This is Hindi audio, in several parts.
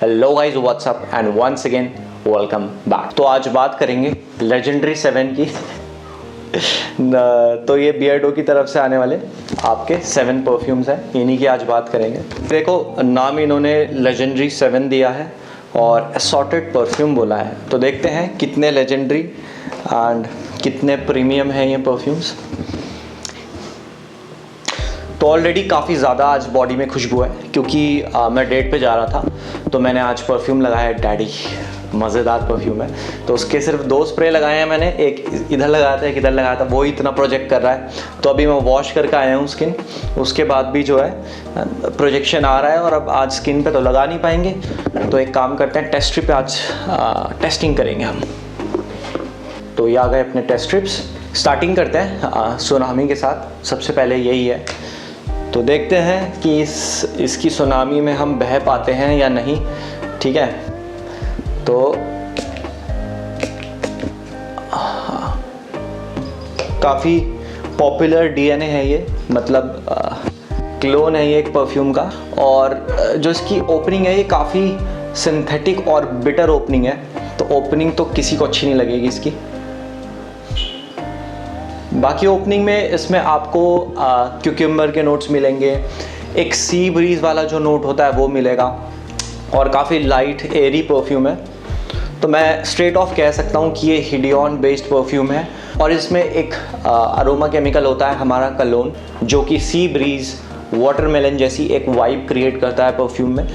Hello guys, what's up and once again welcome back. तो आज बात करेंगे लेजेंडरी 7 की। तो ये बियर्डो की तरफ से आने वाले आपके 7 परफ्यूम्स हैं, इन्हीं की आज बात करेंगे। देखो, नाम इन्होंने लेजेंडरी 7 दिया है और असॉर्टेड परफ्यूम बोला है, तो देखते हैं कितने लेजेंडरी एंड कितने प्रीमियम हैं ये परफ्यूम्स। तो ऑलरेडी काफ़ी ज़्यादा आज बॉडी में खुशबू है, क्योंकि मैं डेट पे जा रहा था तो मैंने आज परफ्यूम लगाया है डैडी। मज़ेदार परफ्यूम है, तो उसके सिर्फ 2 स्प्रे लगाए हैं मैंने, एक इधर लगाया था एक इधर लगाया था, वो इतना प्रोजेक्ट कर रहा है। तो अभी मैं वॉश करके आया हूँ स्किन, उसके बाद भी जो है प्रोजेक्शन आ रहा है और अब आज स्किन पे तो लगा नहीं पाएंगे। तो एक काम करते हैं, टेस्ट स्ट्रिप पे आज टेस्टिंग करेंगे हम। तो ये आ गए अपने टेस्ट स्ट्रिप्स। स्टार्टिंग करते हैं सुनामी के साथ, सबसे पहले यही है। तो देखते हैं कि इसकी सुनामी में हम बह पाते हैं या नहीं। ठीक है, तो काफ़ी पॉपुलर डीएनए है ये, मतलब क्लोन है ये एक परफ्यूम का। और जो इसकी ओपनिंग है ये काफ़ी सिंथेटिक और बिटर ओपनिंग है, तो ओपनिंग तो किसी को अच्छी नहीं लगेगी इसकी। बाकी ओपनिंग में इसमें आपको क्यूकम्बर के नोट्स मिलेंगे, एक सी ब्रीज वाला जो नोट होता है वो मिलेगा, और काफ़ी लाइट एरी परफ्यूम है। तो मैं स्ट्रेट ऑफ कह सकता हूँ कि ये हिडियन बेस्ड परफ्यूम है, और इसमें एक अरोमा केमिकल होता है हमारा कलोन, जो कि सी ब्रीज वाटरमेलन जैसी एक वाइब क्रिएट करता है परफ्यूम में,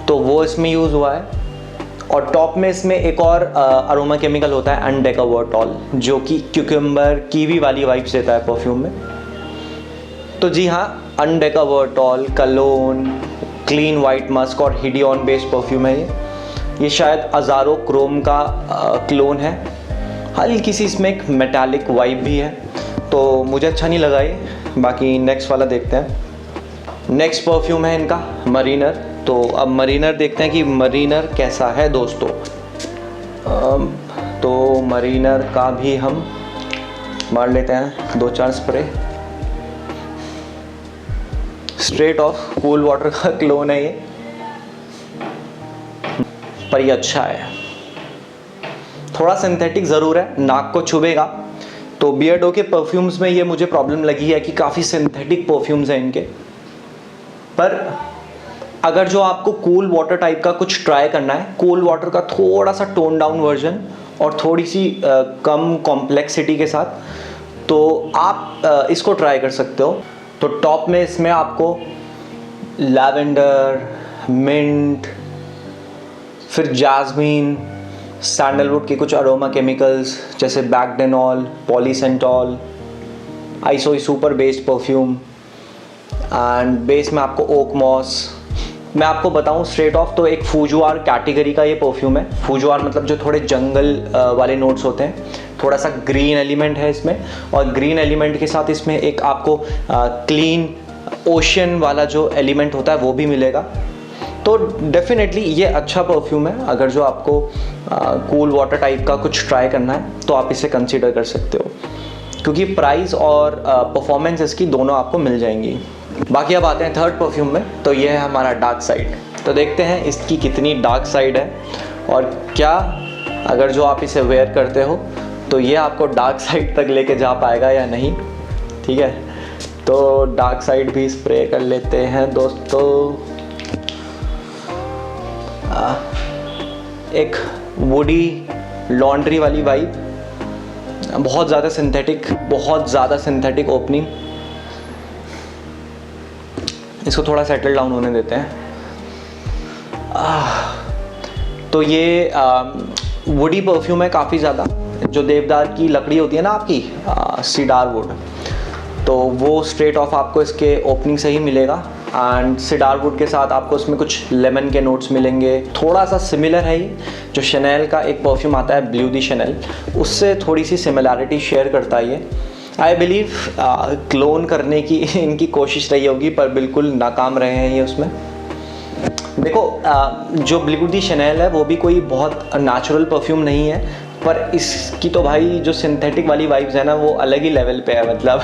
तो वो इसमें यूज़ हुआ है। और टॉप में इसमें एक और अरोमा केमिकल होता है अनडेकावर्टॉल, जो कि क्यूकम्बर कीवी वाली वाइब्स देता है परफ्यूम में। तो जी हाँ, अनडेकावर्टॉल, कलोन, क्लीन वाइट मस्क और हिडियन बेस्ड परफ्यूम है ये शायद अजारो क्रोम का क्लोन है। हल्की सी इसमें एक मेटालिक वाइब भी है, तो मुझे अच्छा नहीं लगा ये। बाकी नेक्स्ट वाला देखते हैं। नेक्स्ट परफ्यूम है इनका मरीनर। तो अब मरीनर देखते हैं कि मरीनर कैसा है दोस्तों। तो मरीनर का भी हम मार लेते हैं 2-4 spray. Straight of cool water का क्लोन है ये, पर ये अच्छा है। थोड़ा सिंथेटिक ज़रूर है, नाक को चुभेगा। तो बियर्डो के परफ्यूम्स में ये मुझे प्रॉब्लम लगी है कि काफ़ी सिंथेटिक परफ्यूम्स हैं इनके। पर अगर जो आपको कूल वाटर टाइप का कुछ ट्राई करना है, कूल वाटर का थोड़ा सा टोन डाउन वर्जन और थोड़ी सी कम कॉम्प्लेक्सिटी के साथ, तो आप इसको ट्राई कर सकते हो। तो टॉप में इसमें आपको लैवेंडर, मिंट, फिर जास्मीन, सैंडलवुड के कुछ अरोमा केमिकल्स जैसे bacdanol, polysantol, iso E super based perfume, and base में आपको ओक मॉस। मैं आपको बताऊं स्ट्रेट ऑफ, तो एक फूजुआर कैटेगरी का ये परफ्यूम है। फूजुआर मतलब जो थोड़े जंगल वाले नोट्स होते हैं, थोड़ा सा ग्रीन एलिमेंट है इसमें, और ग्रीन एलिमेंट के साथ इसमें एक आपको क्लीन ओशन वाला जो एलिमेंट होता है वो भी मिलेगा। तो डेफिनेटली ये अच्छा परफ्यूम है। अगर जो आपको कूल वाटर टाइप का कुछ ट्राई करना है तो आप इसे कंसीडर कर सकते हो, क्योंकि प्राइस और परफॉर्मेंस इसकी दोनों आपको मिल जाएंगी। बाकी अब आते हैं थर्ड परफ्यूम में। तो ये है हमारा डार्क साइड। तो देखते हैं इसकी कितनी डार्क साइड है, और क्या अगर जो आप इसे वेयर करते हो तो ये आपको डार्क साइड तक लेके जा पाएगा या नहीं। ठीक है, तो डार्क साइड भी स्प्रे कर लेते हैं दोस्तों। एक वुडी लॉन्ड्री वाली वाइब, बहुत ज़्यादा सिंथेटिक ओपनिंग। इसको थोड़ा सेटल डाउन होने देते हैं। तो ये वुडी परफ्यूम है काफ़ी ज़्यादा। जो देवदार की लकड़ी होती है ना आपकी, सीडार वुड, तो वो स्ट्रेट ऑफ आपको इसके ओपनिंग से ही मिलेगा। एंड सीडार वुड के साथ आपको इसमें कुछ लेमन के नोट्स मिलेंगे। थोड़ा सा सिमिलर है ये, जो शनेल का एक परफ्यूम आता है ब्लू दी शनेल, उससे थोड़ी सी सिमिलैरिटी शेयर करता है ये। आई बिलीव क्लोन करने की इनकी कोशिश रही होगी, पर बिल्कुल नाकाम रहे हैं ये उसमें। देखो, जो ब्लू दी शनेल है वो भी कोई बहुत नेचुरल परफ्यूम नहीं है, पर इसकी तो भाई जो सिंथेटिक वाली वाइब्स है ना, वो अलग ही लेवल पे है। मतलब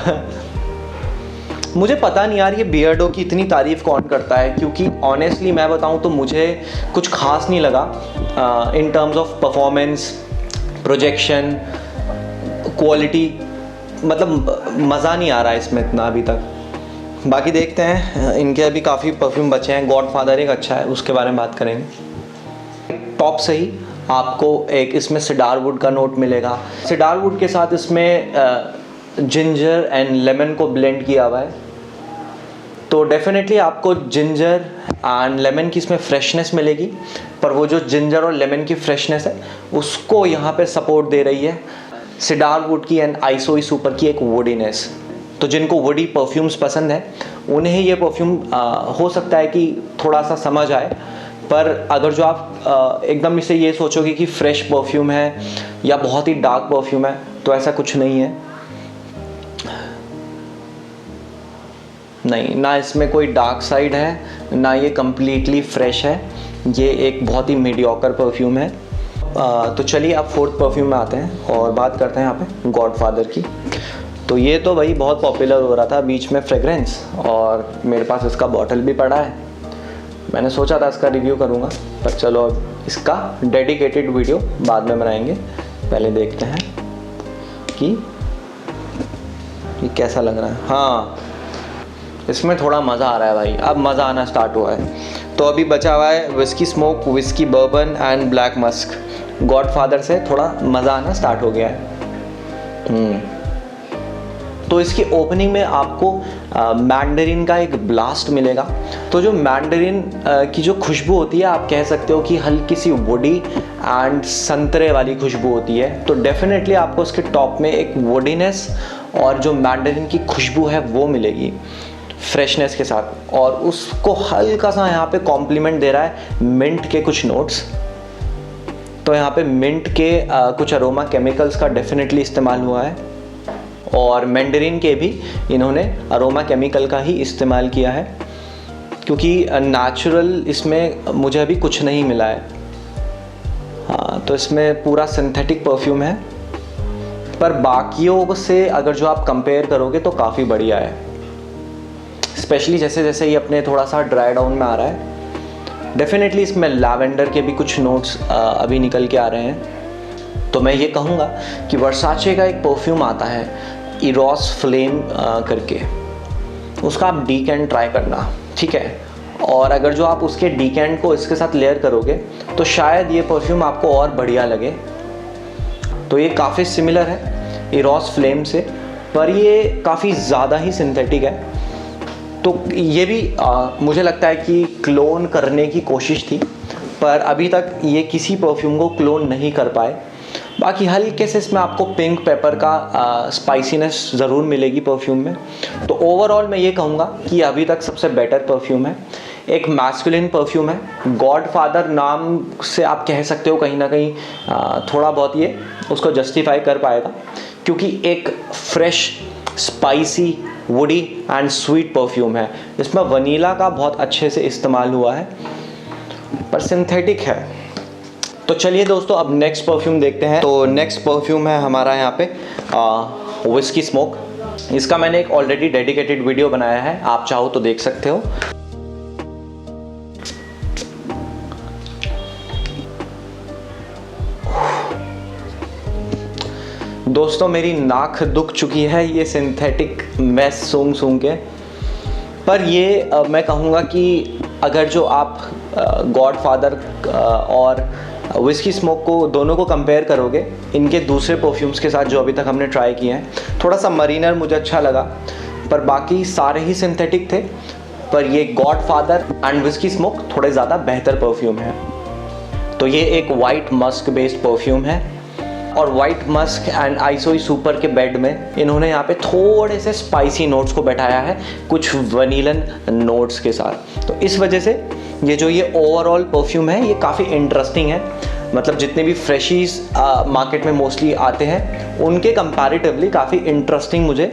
मुझे पता नहीं यार ये बियर्डो की इतनी तारीफ़ कौन करता है, क्योंकि ऑनेस्टली मैं बताऊं तो मुझे कुछ खास नहीं लगा in terms of performance, projection, quality. मतलब मज़ा नहीं आ रहा है इसमें इतना अभी तक। बाकी देखते हैं, इनके अभी काफ़ी परफ्यूम बचे हैं। गॉडफादर एक अच्छा है, उसके बारे में बात करेंगे। टॉप से ही आपको एक इसमें सिडारवुड का नोट मिलेगा। सिडारवुड के साथ इसमें जिंजर एंड लेमन को ब्लेंड किया हुआ है, तो डेफिनेटली आपको जिंजर एंड लेमन की इसमें फ्रेशनेस मिलेगी, पर वो जो जिंजर और लेमन की फ्रेशनेस है उसको यहाँ पे सपोर्ट दे रही है सिडारवुड की एंड आइसोई सुपर की एक वुडीनेस। तो जिनको वुडी परफ्यूम्स पसंद है उन्हें ये परफ्यूम हो सकता है कि थोड़ा सा समझ आए, पर अगर जो आप एकदम इसे ये सोचोगे कि फ्रेश परफ्यूम है या बहुत ही डार्क परफ्यूम है, तो ऐसा कुछ नहीं है। नहीं, ना इसमें कोई डार्क साइड है, ना ये कम्प्लीटली फ्रेश है। ये एक बहुत ही मीडियोकर परफ्यूम है। तो चलिए अब फोर्थ परफ्यूम में आते हैं और बात करते हैं यहाँ पे गॉडफादर की। तो ये तो भाई बहुत पॉपुलर हो रहा था बीच में फ्रेग्रेंस, और मेरे पास इसका बॉटल भी पड़ा है। मैंने सोचा था इसका रिव्यू करूँगा, पर चलो अब इसका डेडिकेटेड वीडियो बाद में बनाएंगे। पहले देखते हैं कि ये कैसा लग रहा है। हाँ, इसमें थोड़ा मज़ा आ रहा है भाई, अब मज़ा आना स्टार्ट हुआ है। तो अभी बचा हुआ है whisky smoke, whisky bourbon and black Musk. Godfather से थोड़ा मज़ा आना स्टार्ट हो गया है। तो इसकी ओपनिंग में आपको मैंडरिन का एक ब्लास्ट मिलेगा। तो जो मैंडरिन की जो खुशबू होती है, आप कह सकते हो कि हल्की सी वुडी एंड संतरे वाली खुशबू होती है। तो डेफिनेटली आपको उसके टॉप में एक वुडीनेस और जो मैंडरिन की खुशबू है वो मिलेगी फ्रेशनेस के साथ, और उसको हल्का सा यहाँ पे कॉम्प्लीमेंट दे रहा है मिंट के कुछ नोट्स। तो यहाँ पे मिंट के कुछ अरोमा केमिकल्स का डेफिनेटली इस्तेमाल हुआ है, और मैंडरिन के भी इन्होंने अरोमा केमिकल का ही इस्तेमाल किया है, क्योंकि नेचुरल इसमें मुझे अभी कुछ नहीं मिला है। हाँ, तो इसमें पूरा सिंथेटिक परफ्यूम है, पर बाकियों से अगर जो आप कंपेयर करोगे तो काफ़ी बढ़िया है। स्पेशली जैसे जैसे ये अपने थोड़ा सा ड्राई डाउन में आ रहा है, डेफिनेटली इसमें लैवेंडर के भी कुछ नोट्स अभी निकल के आ रहे हैं। तो मैं ये कहूँगा कि वर्साचे का एक परफ्यूम आता है इरोस फ्लेम करके, उसका आप डीकेंट ट्राई करना, ठीक है। और अगर जो आप उसके डीकेंट को इसके साथ लेयर करोगे तो शायद ये परफ्यूम आपको और बढ़िया लगे। तो ये काफ़ी सिमिलर है इरोस फ्लेम से, पर ये काफ़ी ज़्यादा ही सिंथेटिक है। तो ये भी मुझे लगता है कि क्लोन करने की कोशिश थी, पर अभी तक ये किसी परफ्यूम को क्लोन नहीं कर पाए। बाकी हल्के से इसमें आपको पिंक पेपर का स्पाइसीनेस ज़रूर मिलेगी परफ्यूम में। तो ओवरऑल मैं ये कहूँगा कि अभी तक सबसे बेटर परफ्यूम है। एक मैस्कुलिन परफ्यूम है। गॉडफादर नाम से आप कह सकते हो कहीं ना कहीं थोड़ा बहुत ये उसको जस्टिफाई कर पाएगा, क्योंकि एक fresh, spicy, woody and sweet perfume है। इसमें वनीला का बहुत अच्छे से इस्तेमाल हुआ है, पर सिंथेटिक है। तो चलिए दोस्तों, अब नेक्स्ट परफ्यूम देखते हैं। तो नेक्स्ट परफ्यूम है हमारा यहाँ पे विस्की स्मोक। इसका मैंने एक ऑलरेडी डेडिकेटेड वीडियो बनाया है, आप चाहो तो देख सकते हो। दोस्तों, मेरी नाक दुख चुकी है ये सिंथेटिक मैस सूंघ सूंघ के, पर ये मैं कहूँगा कि अगर जो आप गॉडफादर और विस्की स्मोक को दोनों को कंपेयर करोगे इनके दूसरे परफ्यूम्स के साथ जो अभी तक हमने ट्राई किए हैं, थोड़ा सा मरीनर मुझे अच्छा लगा, पर बाकी सारे ही सिंथेटिक थे। पर ये गॉडफादर एंड विस्की स्मोक थोड़े ज़्यादा बेहतर परफ्यूम है। तो ये एक वाइट मस्क बेस्ड परफ्यूम है, और वाइट मस्क एंड आइसोई सुपर के बेड में इन्होंने यहाँ पे थोड़े से स्पाइसी नोट्स को बैठाया है कुछ वनीलन नोट्स के साथ। तो इस वजह से ये जो ये ओवरऑल परफ्यूम है ये काफ़ी इंटरेस्टिंग है। मतलब जितने भी फ्रेशीज मार्केट में मोस्टली आते हैं उनके कंपैरेटिवली काफ़ी इंटरेस्टिंग मुझे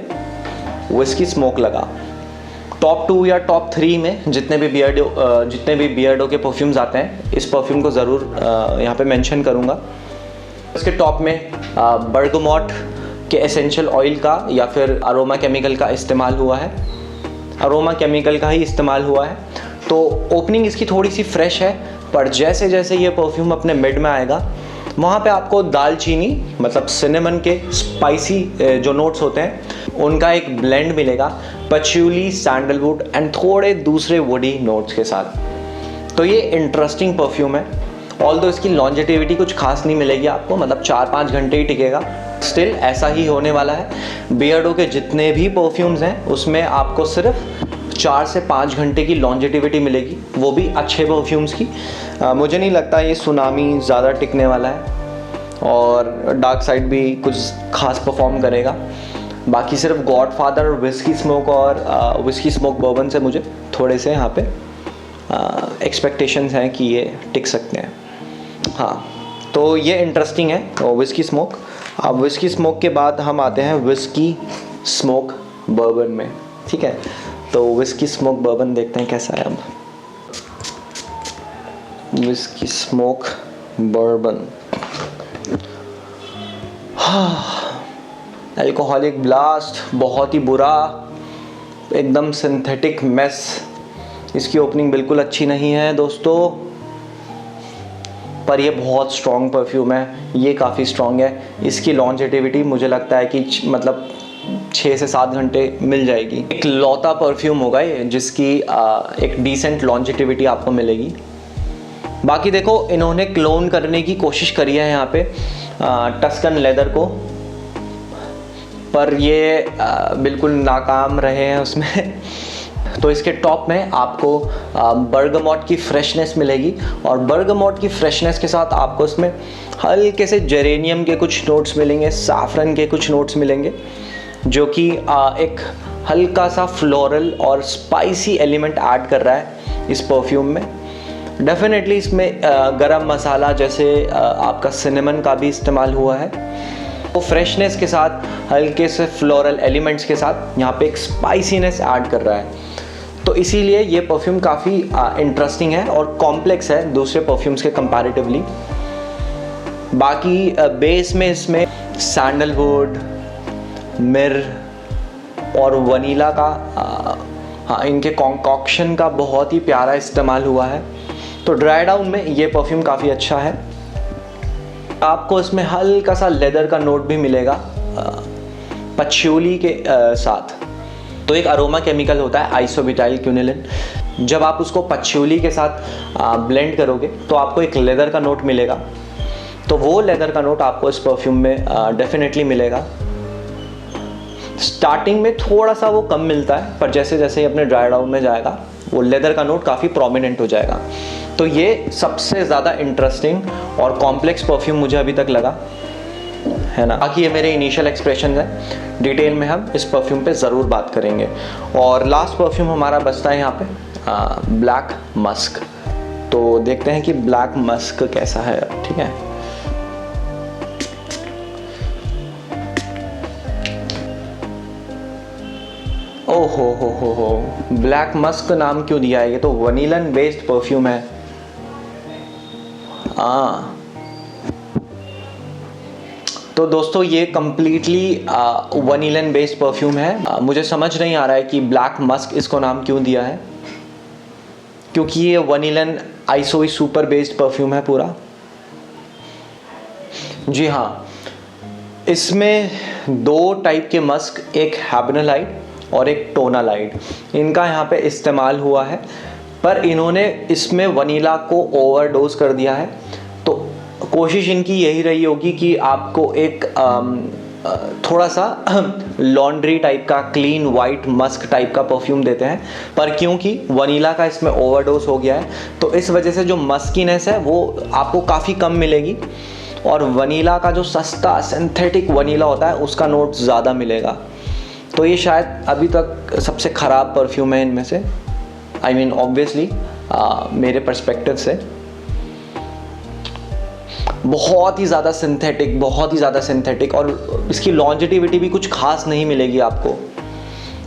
विस्की स्मोक लगा। टॉप 2 या टॉप 3 में जितने भी बियर्डो के परफ्यूम्स आते हैं, इस परफ्यूम को ज़रूर यहाँ पे मेंशन करूँगा। इसके टॉप में बर्गमॉट के एसेंशियल ऑयल का या फिर अरोमा केमिकल का इस्तेमाल हुआ है। अरोमा केमिकल का ही इस्तेमाल हुआ है। तो ओपनिंग इसकी थोड़ी सी फ्रेश है, पर जैसे जैसे ये परफ्यूम अपने मिड में आएगा वहाँ पे आपको दालचीनी मतलब सिनेमन के स्पाइसी जो नोट्स होते हैं उनका एक ब्लेंड मिलेगा, पचूली, सैंडलवुड एंड थोड़े दूसरे वुडी नोट्स के साथ। तो ये इंटरेस्टिंग परफ्यूम है। ऑल्दो इसकी लॉन्जेटिविटी कुछ खास नहीं मिलेगी आपको, मतलब 4-5 घंटे ही टिकेगा। स्टिल ऐसा ही होने वाला है। बियर्डो के जितने भी परफ्यूम्स हैं उसमें आपको सिर्फ 4 से 5 घंटे की लॉन्जेटिविटी मिलेगी, वो भी अच्छे परफ्यूम्स की। मुझे नहीं लगता ये सुनामी ज़्यादा टिकने वाला है और डार्क साइड भी कुछ खास परफॉर्म करेगा। बाकी सिर्फ गॉडफादर, विस्की स्मोक और विस्की स्मोक बर्बन से मुझे थोड़े से यहाँ पे एक्सपेक्टेशंस हैं कि ये टिक सकते हैं। हाँ, तो ये इंटरेस्टिंग है विस्की स्मोक। अब विस्की स्मोक के बाद हम आते हैं विस्की स्मोक बर्बन में, ठीक है। तो विस्की स्मोक बर्बन देखते हैं कैसा है। अब whisky smoke bourbon, alcoholic blast, बहुत ही बुरा, एकदम सिंथेटिक मेस। इसकी ओपनिंग बिल्कुल अच्छी नहीं है दोस्तों, पर ये बहुत स्ट्रॉन्ग परफ्यूम है, ये काफ़ी स्ट्रॉन्ग है। इसकी लॉन्जेटिविटी मुझे लगता है कि मतलब 6 से 7 घंटे मिल जाएगी। एक लौता परफ्यूम होगा ये जिसकी एक डिसेंट लॉन्जेटिविटी आपको मिलेगी। बाकी देखो, इन्होंने क्लोन करने की कोशिश करी है यहाँ पे टस्कन लेदर को, पर ये बिल्कुल नाकाम रहे हैं उसमें। तो इसके टॉप में आपको बर्गमॉट की फ्रेशनेस मिलेगी और बर्गमॉट की फ्रेशनेस के साथ आपको इसमें हल्के से जेरेनियम के कुछ नोट्स मिलेंगे, साफरन के कुछ नोट्स मिलेंगे, जो कि एक हल्का सा फ्लोरल और स्पाइसी एलिमेंट ऐड कर रहा है इस परफ्यूम में। डेफिनेटली इसमें गरम मसाला जैसे आपका सिनेमन का भी इस्तेमाल हुआ है। तो फ्रेशनेस के साथ हल्के से फ्लोरल एलिमेंट्स के साथ यहाँ पे एक स्पाइसीनेस ऐड कर रहा है। तो इसीलिए ये परफ्यूम काफ़ी इंटरेस्टिंग है और कॉम्प्लेक्स है दूसरे परफ्यूम्स के कंपैरेटिवली। बाकी बेस में इसमें सैंडलवुड, मिर्र और वनीला का हाँ, इनके कॉन्कॉक्शन का बहुत ही प्यारा इस्तेमाल हुआ है। तो ड्राई डाउन में ये परफ्यूम काफ़ी अच्छा है। आपको इसमें हल्का सा लेदर का नोट भी मिलेगा पचूली के साथ। तो एक अरोमा केमिकल होता है आइसोब्यूटाइल क्विनोलिन, जब आप उसको पचूली के साथ ब्लेंड करोगे तो आपको एक लेदर का नोट मिलेगा। तो वो लेदर का नोट आपको इस परफ्यूम में डेफिनेटली मिलेगा। स्टार्टिंग में थोड़ा सा वो कम मिलता है, पर जैसे जैसे अपने ड्राई डाउन में जाएगा वो लेदर का नोट काफ़ी प्रोमिनेंट हो जाएगा। तो ये सबसे ज़्यादा इंटरेस्टिंग और कॉम्प्लेक्स परफ्यूम मुझे अभी तक लगा है ना। बाकी ये मेरे इनिशियल एक्सप्रेशन हैं, डिटेल में हम इस परफ्यूम पे ज़रूर बात करेंगे। और लास्ट परफ्यूम हमारा बचता है यहाँ पे ब्लैक मस्क। तो देखते हैं कि ब्लैक मस्क कैसा है, ठीक है। ओहो हो, ब्लैक मस्क नाम क्यों दिया है? ये तो वनीलन बेस्ड परफ्यूम है। तो दोस्तों ये कम्प्लीटली वनीलन बेस्ड परफ्यूम है। मुझे समझ नहीं आ रहा है कि ब्लैक मस्क इसको नाम क्यों दिया है, क्योंकि ये वनीलन आइसोई सुपर बेस्ड परफ्यूम है पूरा। जी हाँ, इसमें 2 टाइप के मस्क, एक हैबनोलाइड और एक टोनालाइड, इनका यहाँ पे इस्तेमाल हुआ है। पर इन्होंने इसमें वनीला को ओवरडोज कर दिया है। तो कोशिश इनकी यही रही होगी कि आपको एक थोड़ा सा लॉन्ड्री टाइप का, क्लीन वाइट मस्क टाइप का परफ्यूम देते हैं, पर क्योंकि वनीला का इसमें ओवरडोज हो गया है तो इस वजह से जो मस्कीनेस है वो आपको काफ़ी कम मिलेगी और वनीला का जो सस्ता सिंथेटिक वनीला होता है उसका नोट ज़्यादा मिलेगा। तो ये शायद अभी तक सबसे ख़राब परफ्यूम है इनमें से, आई मीन ऑब्वियसली मेरे पर्सपेक्टिव से। बहुत ही ज़्यादा सिंथेटिक और इसकी लॉन्जेटिविटी भी कुछ खास नहीं मिलेगी आपको।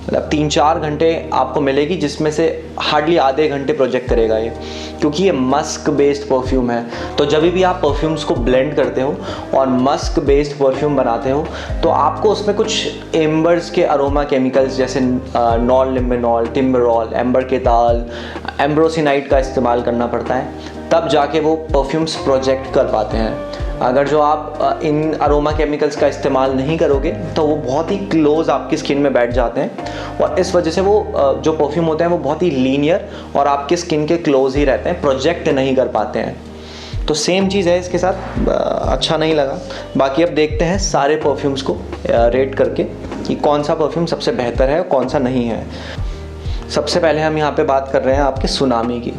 मतलब 3-4 घंटे आपको मिलेगी, जिसमें से हार्डली आधे घंटे प्रोजेक्ट करेगा ये, क्योंकि ये मस्क बेस्ड परफ्यूम है। तो जब भी आप परफ्यूम्स को ब्लेंड करते हो और मस्क बेस्ड परफ्यूम बनाते हो तो आपको उसमें कुछ एम्बर्स के अरोमा केमिकल्स जैसे नॉल लिम्बेनॉल, टिम्बरॉल, एम्बर केताल, एम्ब्रोसिनाइड का इस्तेमाल करना पड़ता है, तब जाके वो परफ्यूम्स प्रोजेक्ट कर पाते हैं। अगर जो आप इन अरोमा केमिकल्स का इस्तेमाल नहीं करोगे तो वो बहुत ही क्लोज आपकी स्किन में बैठ जाते हैं, और इस वजह से वो जो परफ्यूम होते हैं वो बहुत ही लीनियर और आपकी स्किन के क्लोज ही रहते हैं, प्रोजेक्ट नहीं कर पाते हैं। तो सेम चीज़ है इसके साथ, अच्छा नहीं लगा। बाकी अब देखते हैं सारे परफ्यूम्स को रेट करके कि कौन सा परफ्यूम सबसे बेहतर है और कौन सा नहीं है। सबसे पहले हम यहाँ पे बात कर रहे हैं आपके सुनामी की।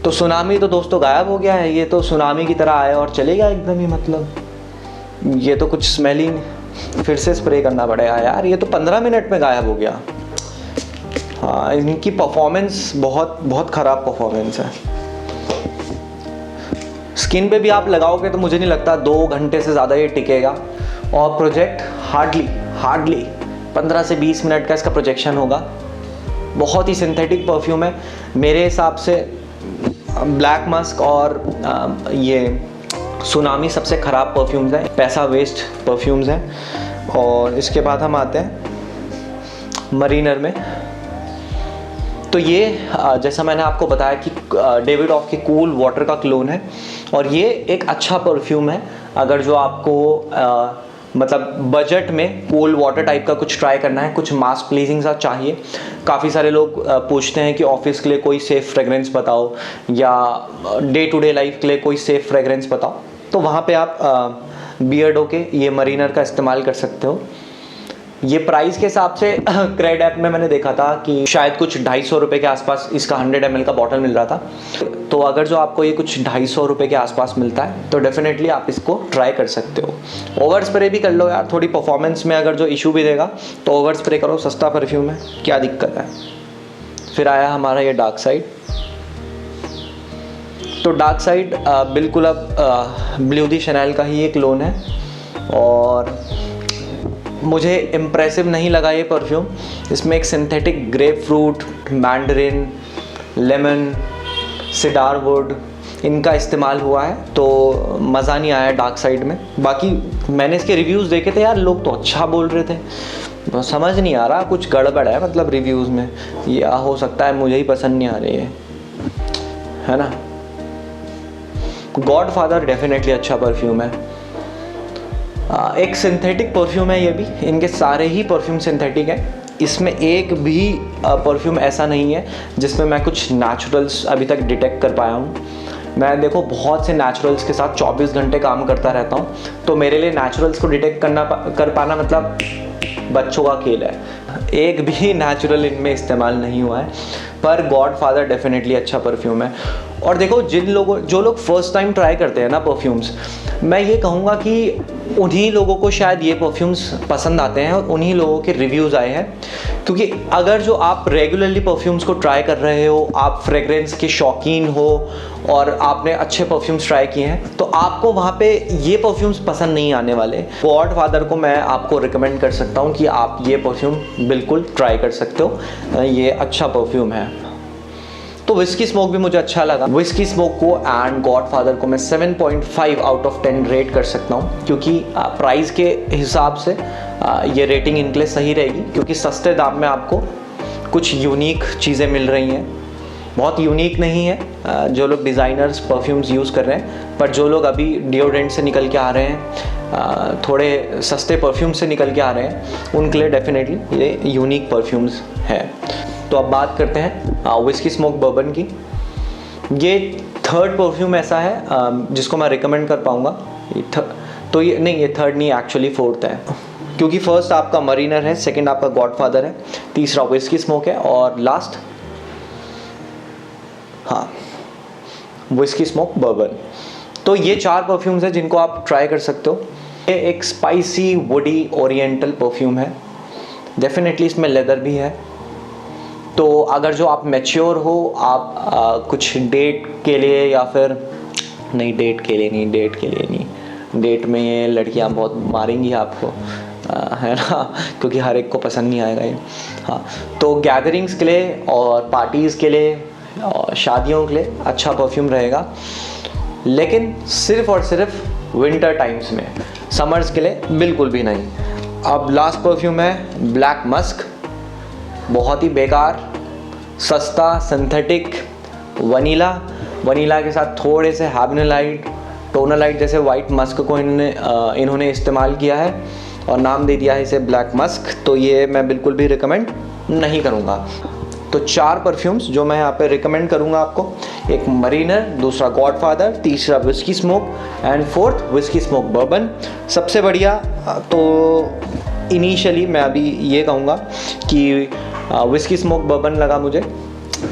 तो सुनामी तो दोस्तों गायब हो गया है, ये तो सुनामी की तरह आया और चलेगा एकदम ही, मतलब ये तो कुछ स्मेल ही नहीं, फिर से स्प्रे करना पड़ेगा यार, ये तो 15 मिनट में गायब हो गया। हाँ, इनकी परफॉर्मेंस बहुत बहुत ख़राब परफॉर्मेंस है। स्किन पे भी आप लगाओगे तो मुझे नहीं लगता 2 घंटे से ज़्यादा ये टिकेगा, और प्रोजेक्ट हार्डली 15 से 20 मिनट का इसका प्रोजेक्शन होगा। बहुत ही सिंथेटिक परफ्यूम है मेरे हिसाब से। ब्लैक मस्क और ये सुनामी सबसे ख़राब परफ्यूम्स हैं, पैसा वेस्ट परफ्यूम्स हैं। और इसके बाद हम आते हैं मरीनर में। तो ये जैसा मैंने आपको बताया कि डेविड के कूल वाटर का क्लोन है, और ये एक अच्छा परफ्यूम है अगर जो आपको मतलब बजट में कूल वाटर टाइप का कुछ ट्राई करना है, कुछ मास प्लीजिंग सा चाहिए। काफ़ी सारे लोग पूछते हैं कि ऑफिस के लिए कोई सेफ़ फ्रेगरेंस बताओ या डे टू डे लाइफ के लिए कोई सेफ़ फ्रेगरेंस बताओ, तो वहाँ पे आप बियर्डो के ये मरीनर का इस्तेमाल कर सकते हो। ये प्राइस के हिसाब से क्रेड ऐप में मैंने देखा था कि शायद कुछ 250 रुपये के आसपास इसका 100 ml का बॉटल मिल रहा था। तो अगर जो आपको ये कुछ 250 रुपये के आसपास मिलता है तो डेफिनेटली आप इसको ट्राई कर सकते हो। ओवर स्प्रे भी कर लो यार, थोड़ी परफॉर्मेंस में अगर जो इशू भी देगा तो ओवर स्प्रे करो, सस्ता परफ्यूम है, क्या दिक्कत है। फिर आया हमारा ये डार्क साइड। तो डार्क साइड बिल्कुल अब ब्लू दी शैनेल का ही एक क्लोन है, और मुझे इम्प्रेसिव नहीं लगा ये परफ्यूम। इसमें एक synthetic grep fruit, Mandarin, lemon, cedar would इनका इस्तेमाल हुआ है, तो मज़ा नहीं आया डार्क साइड में। बाकी मैंने इसके रिव्यूज़ देखे थे यार, लोग तो अच्छा बोल रहे थे, तो समझ नहीं आ रहा, कुछ गड़बड़ है मतलब रिव्यूज़ में, या हो सकता है मुझे ही पसंद नहीं आ रही है ना। गॉडफादर डेफिनेटली अच्छा परफ्यूम है, एक सिंथेटिक परफ्यूम है ये भी। इनके सारे ही परफ्यूम सिंथेटिक हैं, इसमें एक भी परफ्यूम ऐसा नहीं है जिसमें मैं कुछ नेचुरल्स अभी तक डिटेक्ट कर पाया हूँ। मैं देखो बहुत से नेचुरल्स के साथ 24 घंटे काम करता रहता हूँ, तो मेरे लिए नेचुरल्स को डिटेक्ट कर पाना मतलब बच्चों का खेल है। एक भी नेचुरल इनमें इस्तेमाल नहीं हुआ है, पर गॉडफादर डेफिनेटली अच्छा परफ्यूम है। और देखो जो लोग फर्स्ट टाइम ट्राई करते हैं ना परफ्यूम्स, मैं ये कहूँगा कि उन्हीं लोगों को शायद ये परफ्यूम्स पसंद आते हैं और उन्हीं लोगों के रिव्यूज़ आए हैं। क्योंकि अगर जो आप रेगुलरली परफ्यूम्स को ट्राई कर रहे हो, आप फ्रेगरेंस के शौकीन हो और आपने अच्छे परफ्यूम्स ट्राई किए हैं, तो आपको वहाँ पे ये परफ्यूम्स पसंद नहीं आने वाले। गॉडफादर को मैं आपको रिकमेंड कर सकता हूँ कि आप ये परफ्यूम बिल्कुल ट्राई कर सकते हो, ये अच्छा परफ्यूम है। तो विस्की स्मोक भी मुझे अच्छा लगा। विस्की स्मोक को एंड गॉडफादर को मैं 7.5 आउट ऑफ 10 रेट कर सकता हूँ, क्योंकि प्राइस के हिसाब से ये रेटिंग इनके लिए सही रहेगी, क्योंकि सस्ते दाम में आपको कुछ यूनिक चीज़ें मिल रही हैं। बहुत यूनिक नहीं है जो लोग डिज़ाइनर्स परफ्यूम्स यूज़ कर रहे हैं, पर जो लोग अभी डिओड्रेंट से निकल के आ रहे हैं, थोड़े सस्ते परफ्यूम से निकल के आ रहे हैं, उनके लिए डेफिनेटली ये यूनिक परफ्यूम्स हैं। तो अब बात करते हैं विस्की स्मोक बर्बन की। ये थर्ड परफ्यूम ऐसा है जिसको मैं रिकमेंड कर पाऊँगा। तो ये नहीं, ये थर्ड नहीं, एक्चुअली फोर्थ है, क्योंकि फर्स्ट आपका मरीनर है, सेकंड आपका गॉडफादर है, तीसरा विस्की स्मोक है, और लास्ट हाँ विस्की स्मोक बर्बन। तो ये 4 परफ्यूम्स हैं जिनको आप ट्राई कर सकते हो। ये एक स्पाइसी वुडी ओरिएंटल परफ्यूम है, डेफिनेटली इसमें लेदर भी है। तो अगर जो आप मैच्योर हो, आप कुछ डेट के लिए या फिर नहीं, डेट के लिए नहीं, डेट में ये लड़कियां बहुत मारेंगी आपको, है ना, क्योंकि हर एक को पसंद नहीं आएगा ये। हाँ, तो गैदरिंग्स के लिए और पार्टीज़ के लिए और शादियों के लिए अच्छा परफ्यूम रहेगा, लेकिन सिर्फ और सिर्फ विंटर टाइम्स में, समर्स के लिए बिल्कुल भी नहीं। अब लास्ट परफ्यूम है ब्लैक मस्क। बहुत ही बेकार, सस्ता, सिंथेटिक, वनीला के साथ थोड़े से हैबनेलाइट, टोनालाइट जैसे वाइट मस्क को इन्होंने इस्तेमाल किया है और नाम दे दिया है इसे ब्लैक मस्क। तो ये मैं बिल्कुल भी रिकमेंड नहीं करूँगा। तो 4 परफ्यूम्स जो मैं यहाँ पे रिकमेंड करूँगा आपको, एक मरीनर, दूसरा गॉडफादर, तीसरा whisky smoke and fourth whisky smoke bourbon. सबसे बढ़िया तो इनिशियली मैं अभी ये कहूँगा कि विस्की स्मोक बर्बन लगा मुझे,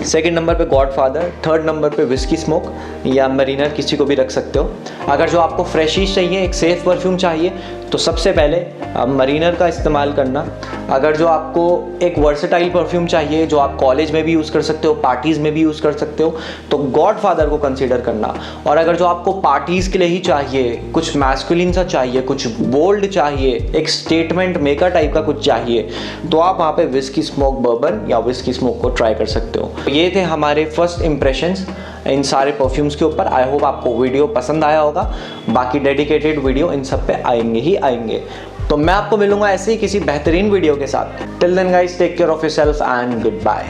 सेकंड नंबर पे गॉडफादर, थर्ड नंबर पे विस्की स्मोक या मरीनर, किसी को भी रख सकते हो। अगर जो आपको फ्रेशिश चाहिए, एक सेफ परफ्यूम चाहिए, तो सबसे पहले आप मरीनर का इस्तेमाल करना। अगर जो आपको एक वर्सेटाइल परफ्यूम चाहिए जो आप कॉलेज में भी यूज़ कर सकते हो, पार्टीज़ में भी यूज़ कर सकते हो, तो गॉडफादर को कंसीडर करना। और अगर जो आपको पार्टीज़ के लिए ही चाहिए, कुछ मैस्कुलिन सा चाहिए, कुछ बोल्ड चाहिए, एक स्टेटमेंट मेकर टाइप का कुछ चाहिए, तो आप वहाँ पे विस्की स्मोक बर्बन या विस्की स्मोक को ट्राई कर सकते हो। ये थे हमारे फर्स्ट इंप्रेशंस इन सारे परफ्यूम्स के ऊपर। आई होप आपको वीडियो पसंद आया होगा। बाकी डेडिकेटेड वीडियो इन सब पे आएंगे ही आएंगे। तो मैं आपको मिलूंगा ऐसे ही किसी बेहतरीन वीडियो के साथ। Till then guys, take care of yourself and good bye.